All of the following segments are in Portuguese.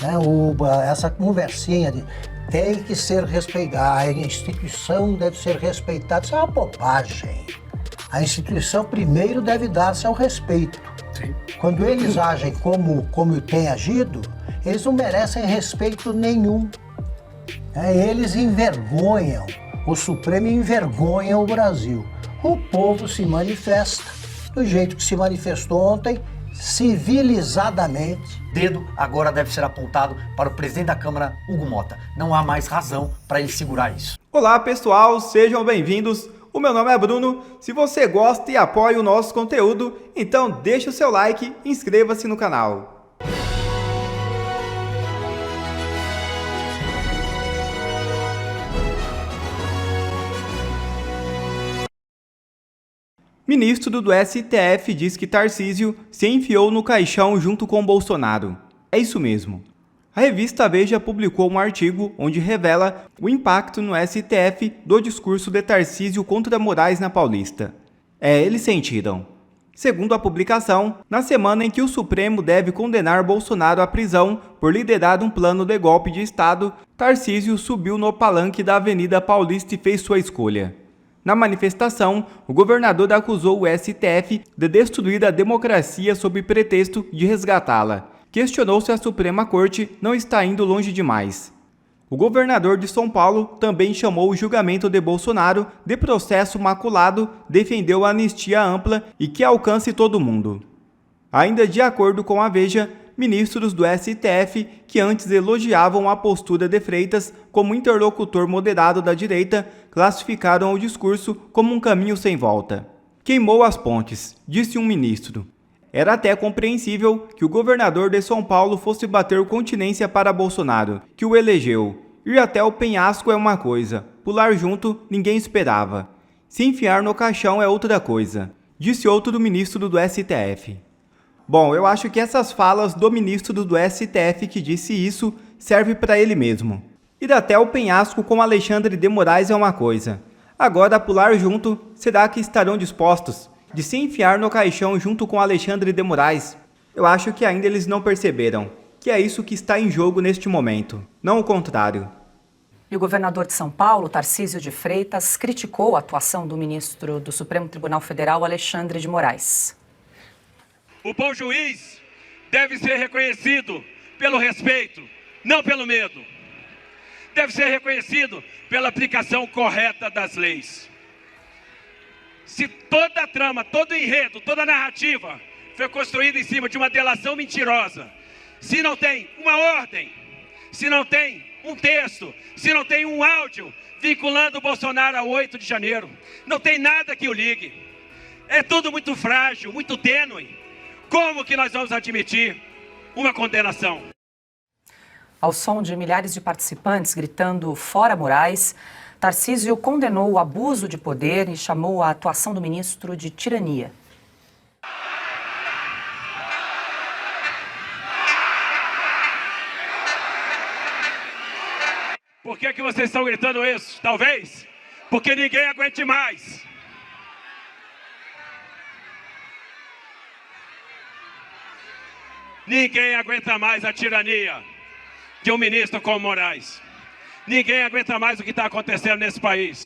né? Essa conversinha de tem que ser respeitada, a instituição deve ser respeitada, isso é uma bobagem. A instituição primeiro deve dar-se ao respeito. Sim. Quando eles agem como tem agido, eles não merecem respeito nenhum. Eles envergonham, o Supremo envergonha o Brasil. O povo se manifesta do jeito que se manifestou ontem, civilizadamente. Dedo agora deve ser apontado para o presidente da Câmara, Hugo Mota. Não há mais razão para ele segurar isso. Olá pessoal, sejam bem-vindos. O meu nome é Bruno. Se você gosta e apoia o nosso conteúdo, então deixa o seu like e inscreva-se no canal. Ministro do STF diz que Tarcísio se enfiou no caixão junto com Bolsonaro. É isso mesmo. A revista Veja publicou um artigo onde revela o impacto no STF do discurso de Tarcísio contra Moraes na Paulista. Eles sentiram. Segundo a publicação, na semana em que o Supremo deve condenar Bolsonaro à prisão por liderar um plano de golpe de Estado, Tarcísio subiu no palanque da Avenida Paulista e fez sua escolha. Na manifestação, o governador acusou o STF de destruir a democracia sob pretexto de resgatá-la. Questionou se a Suprema Corte não está indo longe demais. O governador de São Paulo também chamou o julgamento de Bolsonaro de processo maculado, defendeu a anistia ampla e que alcance todo mundo. Ainda de acordo com a Veja, ministros do STF, que antes elogiavam a postura de Freitas como interlocutor moderado da direita, classificaram o discurso como um caminho sem volta. Queimou as pontes, disse um ministro. Era até compreensível que o governador de São Paulo fosse bater continência para Bolsonaro, que o elegeu. Ir até o penhasco é uma coisa, pular junto ninguém esperava. Se enfiar no caixão é outra coisa, disse outro ministro do STF. Bom, eu acho que essas falas do ministro do STF que disse isso serve para ele mesmo. Ir até o penhasco com Alexandre de Moraes é uma coisa. Agora, pular junto, será que estarão dispostos de se enfiar no caixão junto com Alexandre de Moraes? Eu acho que ainda eles não perceberam que é isso que está em jogo neste momento, não o contrário. E o governador de São Paulo, Tarcísio de Freitas, criticou a atuação do ministro do Supremo Tribunal Federal, Alexandre de Moraes. O bom juiz deve ser reconhecido pelo respeito, não pelo medo. Deve ser reconhecido pela aplicação correta das leis. Se toda a trama, todo o enredo, toda a narrativa foi construída em cima de uma delação mentirosa, se não tem uma ordem, se não tem um texto, se não tem um áudio vinculando o Bolsonaro a 8 de janeiro, não tem nada que o ligue. É tudo muito frágil, muito tênue. Como que nós vamos admitir uma condenação? Ao som de milhares de participantes gritando "Fora Moraes", Tarcísio condenou o abuso de poder e chamou a atuação do ministro de tirania. Por que vocês estão gritando isso? Talvez porque ninguém aguente mais. Ninguém aguenta mais a tirania de um ministro como Moraes. Ninguém aguenta mais o que está acontecendo nesse país.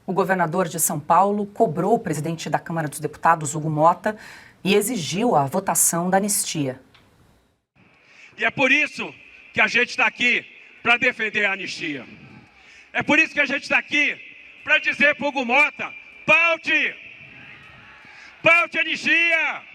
O governador de São Paulo cobrou o presidente da Câmara dos Deputados, Hugo Mota, e exigiu a votação da anistia. E é por isso que a gente está aqui para defender a anistia. É por isso que a gente está aqui para dizer para o Hugo Mota: paute! Paute a anistia!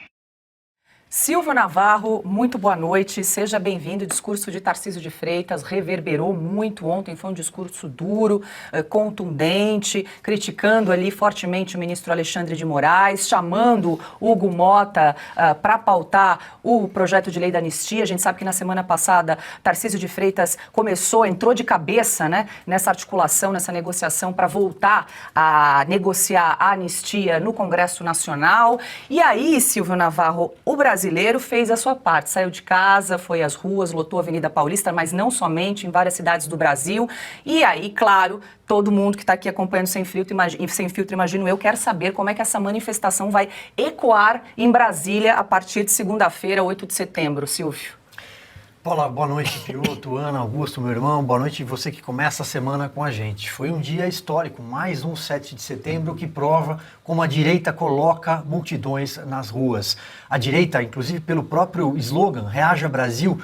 Silvio Navarro, muito boa noite, seja bem-vindo. O discurso de Tarcísio de Freitas reverberou muito ontem, foi um discurso duro, contundente, criticando ali fortemente o ministro Alexandre de Moraes, chamando Hugo Mota para pautar o projeto de lei da anistia. A gente sabe que na semana passada Tarcísio de Freitas entrou de cabeça, né, nessa articulação, nessa negociação para voltar a negociar a anistia no Congresso Nacional. E aí, Silvio Navarro, o brasileiro fez a sua parte, saiu de casa, foi às ruas, lotou a Avenida Paulista, mas não somente, em várias cidades do Brasil. E aí, claro, todo mundo que está aqui acompanhando Sem Filtro, imagino eu, quer saber como é que essa manifestação vai ecoar em Brasília a partir de segunda-feira, 8 de setembro, Silvio. Paula, boa noite, Piotr, Ana, Augusto, meu irmão. Boa noite você que começa a semana com a gente. Foi um dia histórico, mais um 7 de setembro que prova como a direita coloca multidões nas ruas. A direita, inclusive pelo próprio slogan, Reaja Brasil,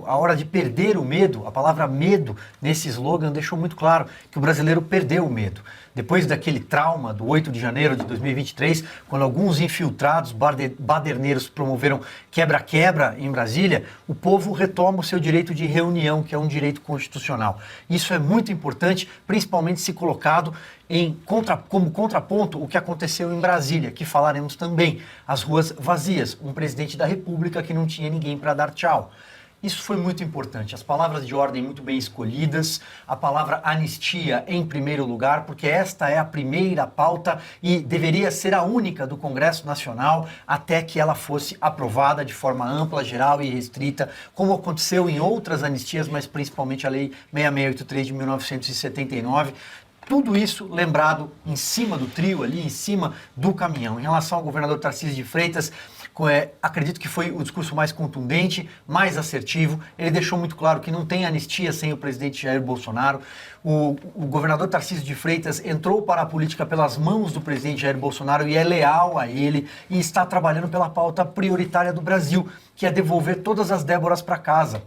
a hora de perder o medo, a palavra medo nesse slogan deixou muito claro que o brasileiro perdeu o medo. Depois daquele trauma do 8 de janeiro de 2023, quando alguns infiltrados baderneiros promoveram quebra-quebra em Brasília, o povo retoma o seu direito de reunião, que é um direito constitucional. Isso é muito importante, principalmente se colocado como contraponto o que aconteceu em Brasília, que falaremos também. As ruas vazias, um presidente da República que não tinha ninguém para dar tchau. Isso foi muito importante, as palavras de ordem muito bem escolhidas, a palavra anistia em primeiro lugar, porque esta é a primeira pauta e deveria ser a única do Congresso Nacional até que ela fosse aprovada de forma ampla, geral e restrita, como aconteceu em outras anistias, mas principalmente a Lei 6683 de 1979. Tudo isso lembrado em cima do trio ali, em cima do caminhão. Em relação ao governador Tarcísio de Freitas, acredito que foi o discurso mais contundente, mais assertivo. Ele deixou muito claro que não tem anistia sem o presidente Jair Bolsonaro. O governador Tarcísio de Freitas entrou para a política pelas mãos do presidente Jair Bolsonaro e é leal a ele e está trabalhando pela pauta prioritária do Brasil, que é devolver todas as Déboras para casa,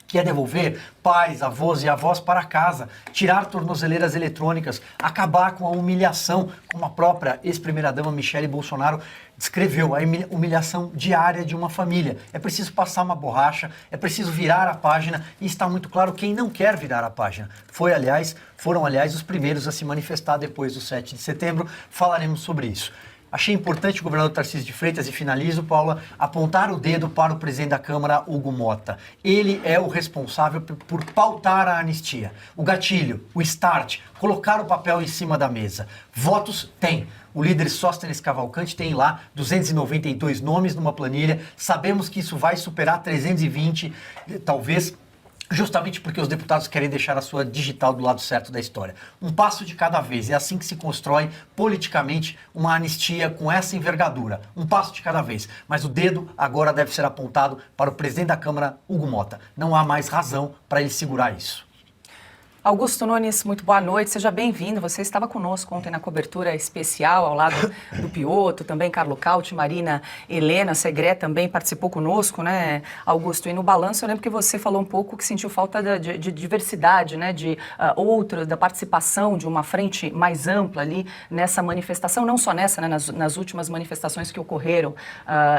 que é devolver pais, avós e avós para casa, tirar tornozeleiras eletrônicas, acabar com a humilhação, como a própria ex-primeira-dama Michele Bolsonaro descreveu, a humilhação diária de uma família. É preciso passar uma borracha, é preciso virar a página e está muito claro quem não quer virar a página. Foram, aliás, os primeiros a se manifestar depois do 7 de setembro. Falaremos sobre isso. Achei importante o governador Tarcísio de Freitas, e finalizo, Paula, apontar o dedo para o presidente da Câmara, Hugo Motta. Ele é o responsável por pautar a anistia. O gatilho, o start, colocar o papel em cima da mesa. Votos tem. O líder Sóstenes Cavalcante tem lá 292 nomes numa planilha. Sabemos que isso vai superar 320, talvez, justamente porque os deputados querem deixar a sua digital do lado certo da história. Um passo de cada vez. É assim que se constrói politicamente uma anistia com essa envergadura. Um passo de cada vez. Mas o dedo agora deve ser apontado para o presidente da Câmara, Hugo Motta. Não há mais razão para ele segurar isso. Augusto Nunes, muito boa noite, seja bem-vindo. Você estava conosco ontem na cobertura especial ao lado do Piotr, também Carlo Cauti, Marina Helena, Segré também participou conosco, né, Augusto? E no balanço eu lembro que você falou um pouco que sentiu falta de diversidade, né, da participação de uma frente mais ampla ali nessa manifestação, não só nessa, né, nas últimas manifestações que ocorreram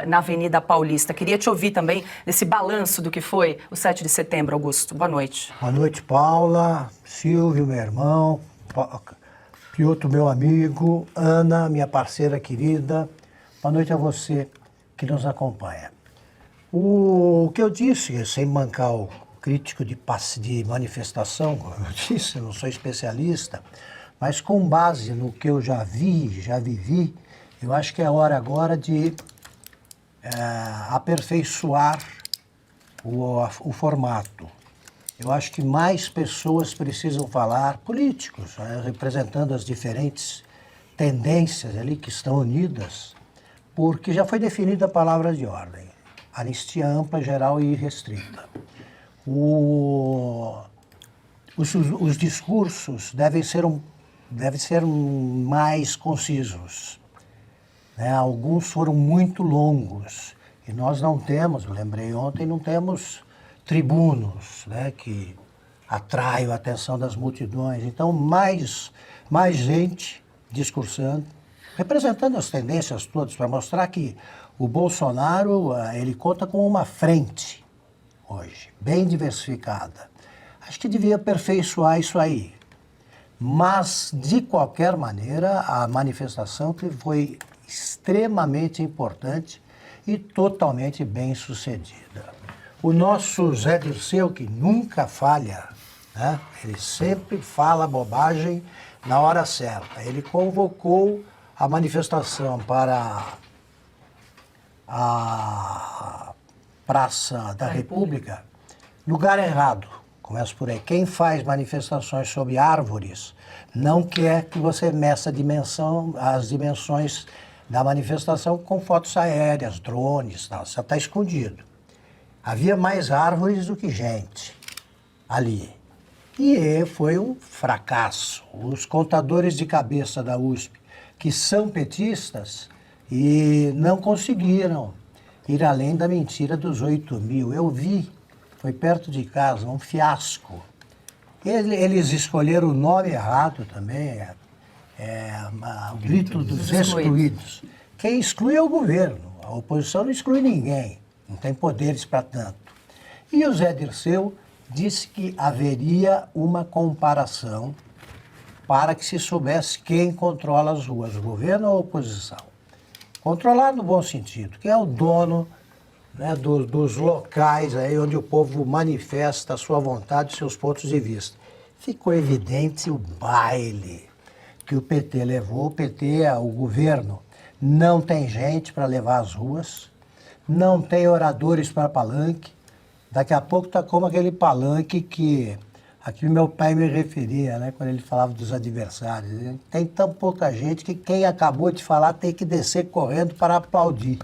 na Avenida Paulista. Queria te ouvir também desse balanço do que foi o 7 de setembro, Augusto. Boa noite. Boa noite, Paula. Silvio, meu irmão, Piotr, meu amigo, Ana, minha parceira querida, boa noite a você que nos acompanha. O que eu disse, sem mancar o crítico de manifestação, eu disse, eu não sou especialista, mas com base no que eu já vi, já vivi, eu acho que é hora agora de aperfeiçoar o formato. Eu acho que mais pessoas precisam falar, políticos, representando as diferentes tendências ali que estão unidas, porque já foi definida a palavra de ordem. Anistia ampla, geral e restrita. Os discursos devem ser mais concisos, né? Alguns foram muito longos e nós não temos, eu lembrei ontem, não temos tribunos, né, que atraem a atenção das multidões. Então, mais gente discursando, representando as tendências todas, para mostrar que o Bolsonaro, ele conta com uma frente hoje, bem diversificada. Acho que devia aperfeiçoar isso aí. Mas, de qualquer maneira, a manifestação foi extremamente importante e totalmente bem sucedida. O nosso Zé Dirceu, que nunca falha, né? Ele sempre fala bobagem na hora certa. Ele convocou a manifestação para a Praça da República, lugar errado. Começa por aí. Quem faz manifestações sobre árvores não quer que você meça as dimensões da manifestação com fotos aéreas, drones, tal. Você está escondido. Havia mais árvores do que gente ali. E foi um fracasso. Os contadores de cabeça da USP, que são petistas, e não conseguiram ir além da mentira dos 8.000. Eu vi, foi perto de casa, um fiasco. Eles escolheram o nome errado também, o grito dos excluídos. Quem exclui é o governo, a oposição não exclui ninguém, não tem poderes para tanto. E o Zé Dirceu disse que haveria uma comparação para que se soubesse quem controla as ruas, o governo ou a oposição. Controlar no bom sentido, quem é o dono, né, dos locais aí onde o povo manifesta a sua vontade e seus pontos de vista. Ficou evidente o baile que o PT levou. O PT, o governo, não tem gente para levar às ruas, não tem oradores para palanque. Daqui a pouco está como aquele palanque que aqui meu pai me referia, né, quando ele falava dos adversários. Tem tão pouca gente que quem acabou de falar tem que descer correndo para aplaudir,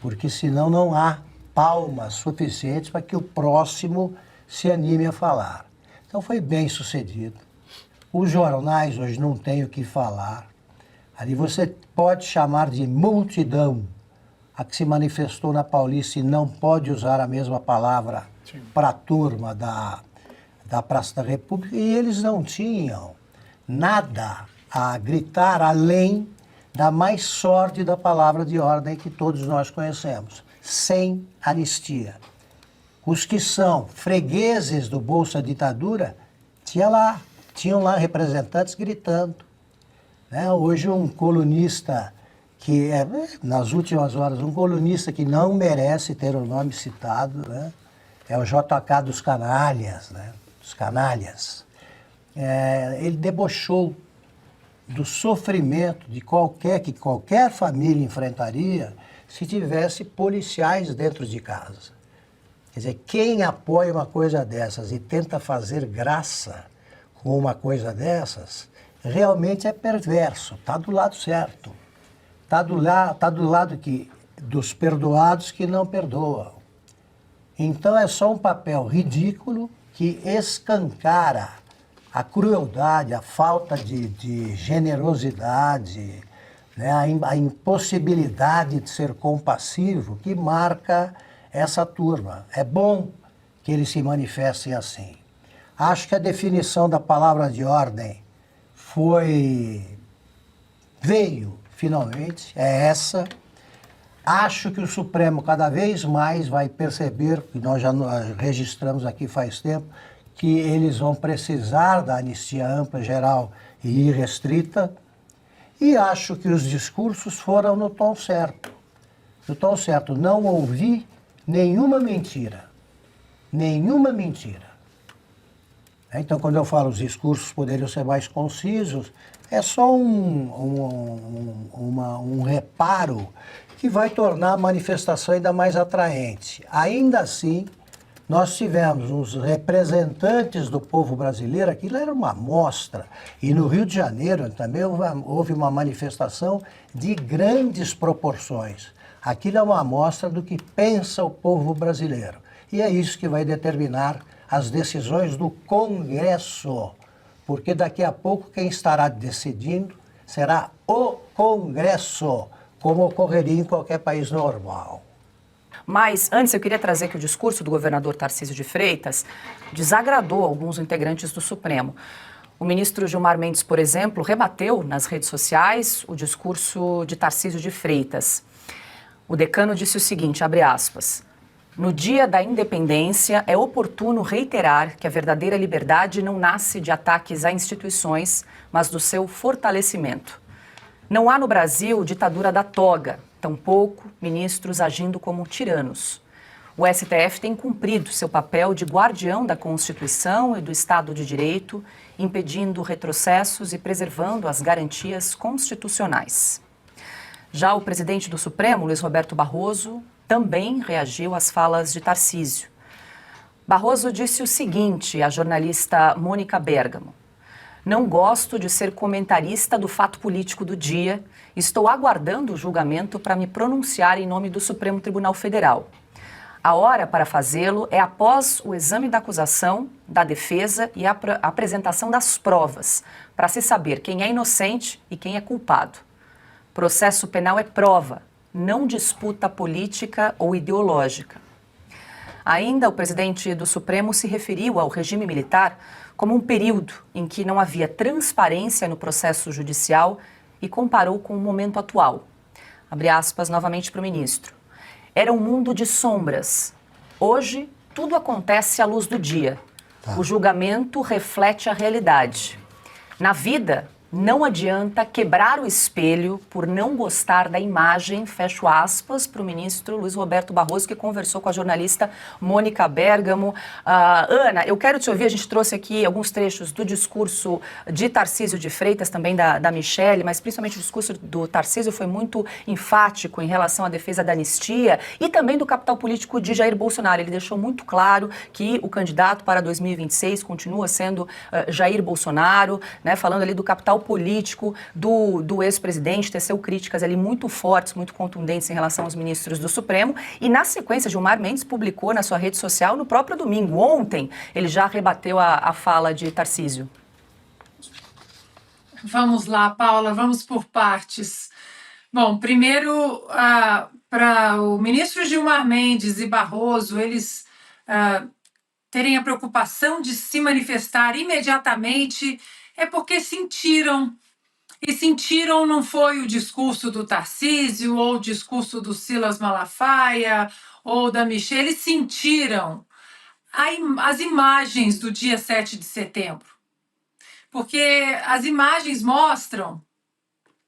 porque senão não há palmas suficientes para que o próximo se anime a falar. Então foi bem sucedido. Os jornais hoje não têm o que falar. Ali você pode chamar de multidão a que se manifestou na Paulista e não pode usar a mesma palavra para a turma da Praça da República. E eles não tinham nada a gritar além da mais sórdida palavra de ordem que todos nós conhecemos: sem anistia. Os que são fregueses do Bolsa Ditadura tinham lá representantes gritando. Né? Hoje um colunista que nas últimas horas, um colunista que não merece ter o nome citado, né? É o JK dos canalhas, né? Dos canalhas. Ele debochou do sofrimento que qualquer família enfrentaria se tivesse policiais dentro de casa. Quer dizer, quem apoia uma coisa dessas e tenta fazer graça com uma coisa dessas, realmente é perverso, está do lado certo. Está do lado dos perdoados que não perdoam. Então é só um papel ridículo que escancara a crueldade, a falta de generosidade, né, a impossibilidade de ser compassivo que marca essa turma. É bom que eles se manifestem assim. Acho que a definição da palavra de ordem veio finalmente, é essa. Acho que o Supremo cada vez mais vai perceber, que nós já registramos aqui faz tempo, que eles vão precisar da anistia ampla, geral e irrestrita. E acho que os discursos foram no tom certo. No tom certo, não ouvi nenhuma mentira. Nenhuma mentira. Então, quando eu falo os discursos poderiam ser mais concisos, é só um reparo que vai tornar a manifestação ainda mais atraente. Ainda assim, nós tivemos os representantes do povo brasileiro, aquilo era uma amostra. E no Rio de Janeiro também houve uma manifestação de grandes proporções. Aquilo é uma amostra do que pensa o povo brasileiro. E é isso que vai determinar as decisões do Congresso, porque daqui a pouco quem estará decidindo será o Congresso, como ocorreria em qualquer país normal. Mas, antes, eu queria trazer que o discurso do governador Tarcísio de Freitas desagradou alguns integrantes do Supremo. O ministro Gilmar Mendes, por exemplo, rebateu nas redes sociais o discurso de Tarcísio de Freitas. O decano disse o seguinte, abre aspas: "No dia da independência, é oportuno reiterar que a verdadeira liberdade não nasce de ataques a instituições, mas do seu fortalecimento. Não há no Brasil ditadura da toga, tampouco ministros agindo como tiranos. O STF tem cumprido seu papel de guardião da Constituição e do Estado de Direito, impedindo retrocessos e preservando as garantias constitucionais." Já o presidente do Supremo, Luiz Roberto Barroso, também reagiu às falas de Tarcísio. Barroso disse o seguinte à jornalista Mônica Bergamo: "Não gosto de ser comentarista do fato político do dia. Estou aguardando o julgamento para me pronunciar em nome do Supremo Tribunal Federal. A hora para fazê-lo é após o exame da acusação, da defesa e a apresentação das provas, para se saber quem é inocente e quem é culpado. Processo penal é prova, não disputa política ou ideológica. Ainda, o presidente do Supremo se referiu ao regime militar como um período em que não havia transparência no processo judicial e comparou com o momento atual. Abre aspas novamente para o ministro. Era um mundo de sombras. Hoje, tudo acontece à luz do dia. O julgamento reflete a realidade. Na vida, não adianta quebrar o espelho por não gostar da imagem, fecho aspas, para o ministro Luiz Roberto Barroso, que conversou com a jornalista Mônica Bergamo. Ana, eu quero te ouvir, a gente trouxe aqui alguns trechos do discurso de Tarcísio de Freitas, também da Michelle, mas principalmente o discurso do Tarcísio foi muito enfático em relação à defesa da anistia e também do capital político de Jair Bolsonaro. Ele deixou muito claro que o candidato para 2026 continua sendo Jair Bolsonaro, né, falando ali do capital político do ex-presidente, teceu críticas ali muito fortes, muito contundentes em relação aos ministros do Supremo, e na sequência Gilmar Mendes publicou na sua rede social no próprio domingo. Ontem ele já rebateu a fala de Tarcísio. Vamos lá, Paula, vamos por partes. Bom, primeiro, para o ministro Gilmar Mendes e Barroso, eles terem a preocupação de se manifestar imediatamente é porque sentiram. E sentiram não foi o discurso do Tarcísio ou o discurso do Silas Malafaia ou da Michelle, eles sentiram as imagens do dia 7 de setembro. Porque as imagens mostram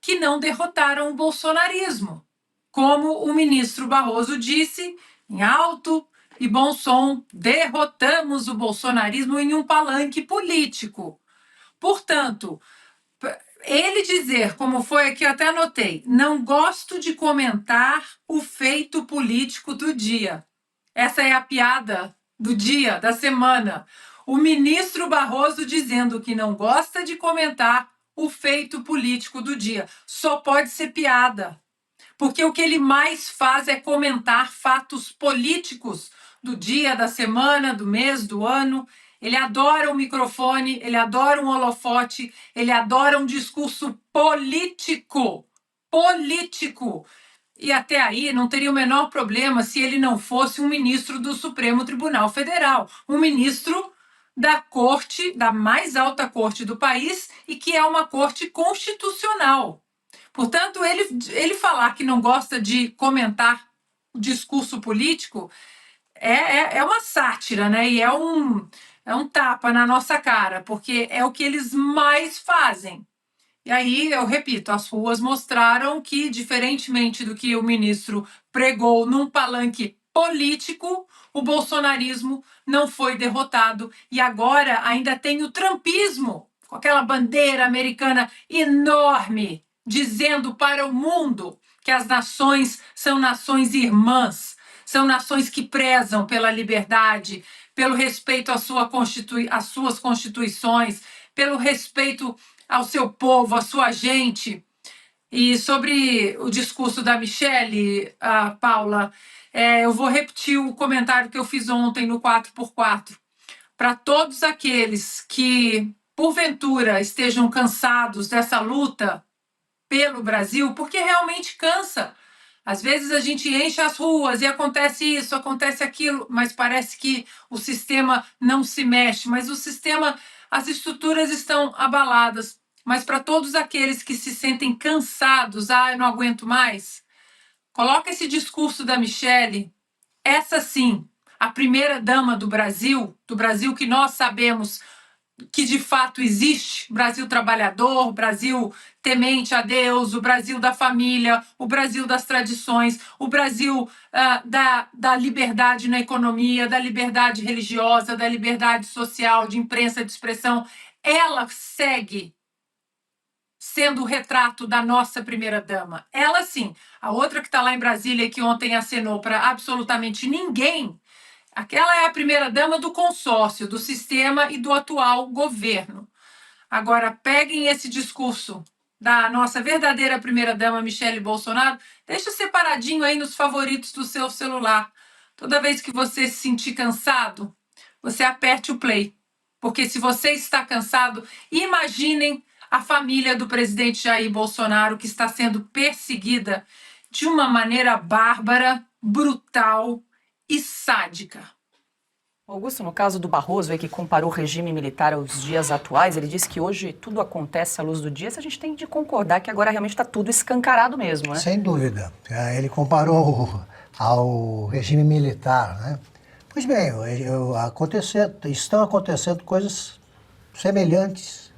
que não derrotaram o bolsonarismo. Como o ministro Barroso disse, em alto e bom som, derrotamos o bolsonarismo em um palanque político. Portanto, ele dizer, como foi aqui, eu até anotei, não gosto de comentar o feito político do dia. Essa é a piada do dia, da semana. O ministro Barroso dizendo que não gosta de comentar o feito político do dia. Só pode ser piada. Porque o que ele mais faz é comentar fatos políticos do dia, da semana, do mês, do ano. Ele adora o microfone, ele adora um holofote, ele adora um discurso político. Político. E até aí não teria o menor problema se ele não fosse um ministro do Supremo Tribunal Federal, um ministro da corte, da mais alta corte do país, e que é uma corte constitucional. Portanto, ele falar que não gosta de comentar o discurso político é uma sátira, né? E é um tapa na nossa cara, porque é o que eles mais fazem. E aí, eu repito, as ruas mostraram que, diferentemente do que o ministro pregou num palanque político, o bolsonarismo não foi derrotado. E agora ainda tem o trumpismo, com aquela bandeira americana enorme, dizendo para o mundo que as nações são nações irmãs, são nações que prezam pela liberdade, pelo respeito às suas constituições, pelo respeito ao seu povo, à sua gente. E sobre o discurso da Michelle, Paula, eu vou repetir o comentário que eu fiz ontem no 4x4. Para todos aqueles que, porventura, estejam cansados dessa luta pelo Brasil, porque realmente cansa. Às vezes a gente enche as ruas e acontece isso, acontece aquilo, mas parece que o sistema não se mexe, mas o sistema, as estruturas estão abaladas. Mas para todos aqueles que se sentem cansados, eu não aguento mais, coloca esse discurso da Michelle, essa sim, a primeira-dama do Brasil que nós sabemos que de fato existe, Brasil trabalhador, Brasil temente a Deus, o Brasil da família, o Brasil das tradições, o Brasil da liberdade na economia, da liberdade religiosa, da liberdade social, de imprensa, de expressão. Ela segue sendo o retrato da nossa primeira-dama. Ela sim. A outra que está lá em Brasília e que ontem acenou para absolutamente ninguém, aquela é a primeira-dama do consórcio, do sistema e do atual governo. Agora, peguem esse discurso da nossa verdadeira primeira-dama, Michelle Bolsonaro, deixa separadinho aí nos favoritos do seu celular, Toda vez que você se sentir cansado, você aperte o play. Porque se você está cansado, imaginem a família do presidente Jair Bolsonaro, que está sendo perseguida de uma maneira bárbara, brutal e sádica. Augusto, no caso do Barroso, que comparou o regime militar aos dias atuais, ele disse que hoje tudo acontece à luz do dia. Se a gente tem de concordar que agora realmente está tudo escancarado mesmo, né? Sem dúvida. Ele comparou ao regime militar, né? Pois bem, estão acontecendo coisas semelhantes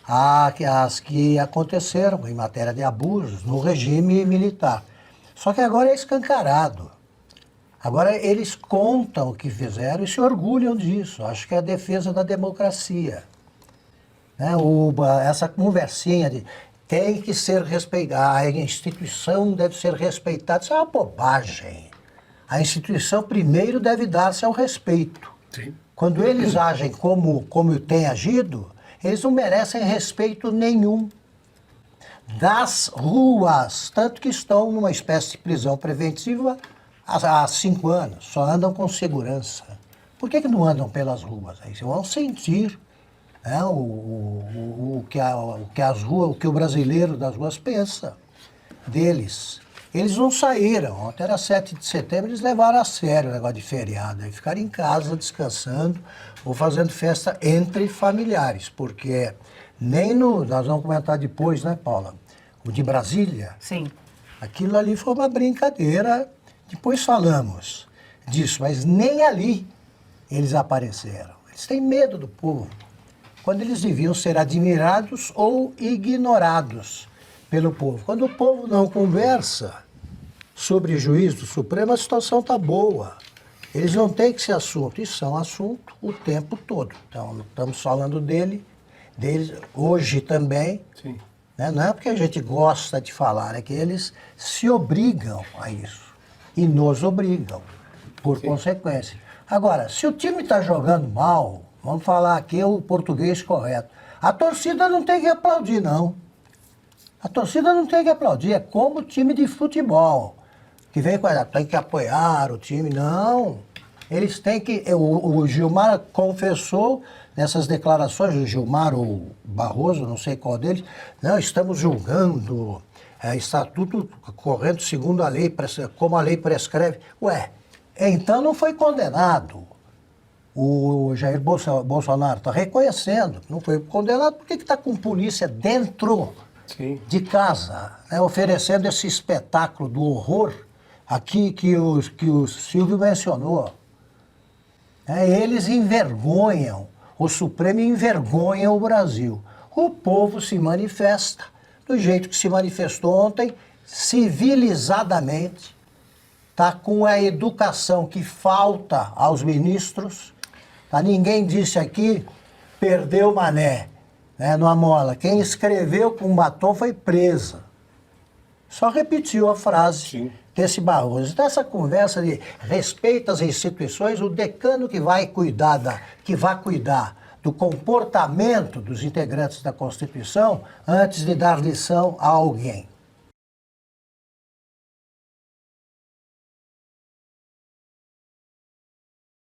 às que aconteceram em matéria de abusos no regime militar. Só que agora é escancarado. Agora eles contam o que fizeram e se orgulham disso. Acho que é a defesa da democracia. Né? Essa conversinha de tem que ser respeitada, a instituição deve ser respeitada, isso é uma bobagem. A instituição primeiro deve dar-se ao respeito. Sim. Quando eles agem como têm agido, eles não merecem respeito nenhum. Das ruas, tanto que estão numa espécie de prisão preventiva há 5 anos, só andam com segurança. Por que não andam pelas ruas? Aí vão sentir, né, o que o brasileiro das ruas pensa deles. Eles não saíram. Ontem era 7 de setembro, eles levaram a sério o negócio de feriado. Aí ficaram em casa descansando ou fazendo festa entre familiares, porque nós vamos comentar depois, né, Paula? O de Brasília. Sim. Aquilo ali foi uma brincadeira. Depois falamos disso, mas nem ali eles apareceram. Eles têm medo do povo, quando eles deviam ser admirados ou ignorados pelo povo. Quando o povo não conversa sobre juiz do Supremo, a situação está boa. Eles não têm que ser assunto, e são assunto o tempo todo. Então, estamos falando deles hoje também. Sim. Né? Não é porque a gente gosta de falar, é que eles se obrigam a isso. E nos obrigam, por consequência. Agora, se o time está jogando mal, vamos falar aqui o português correto, a torcida não tem que aplaudir, não. A torcida não tem que aplaudir, é como o time de futebol, que vem com ela, tem que apoiar o time. Não, eles têm que... O Gilmar confessou nessas declarações, o Gilmar ou Barroso, não sei qual deles, não, estamos julgando... está tudo correndo segundo a lei, como a lei prescreve. Ué, então não foi condenado. O Jair Bolsonaro está reconhecendo, não foi condenado, por que está com polícia dentro de casa, né, oferecendo esse espetáculo do horror aqui que o Silvio mencionou? Eles envergonham, o Supremo envergonha o Brasil. O povo se manifesta do jeito que se manifestou ontem, civilizadamente, tá com a educação que falta aos ministros. Tá? Ninguém disse aqui, perdeu Mané, né, numa mola. Quem escreveu com batom foi presa. Só repetiu a frase desse Barroso. Então, essa conversa de respeito às instituições, o decano que vai cuidar do comportamento dos integrantes da Constituição antes de dar lição a alguém.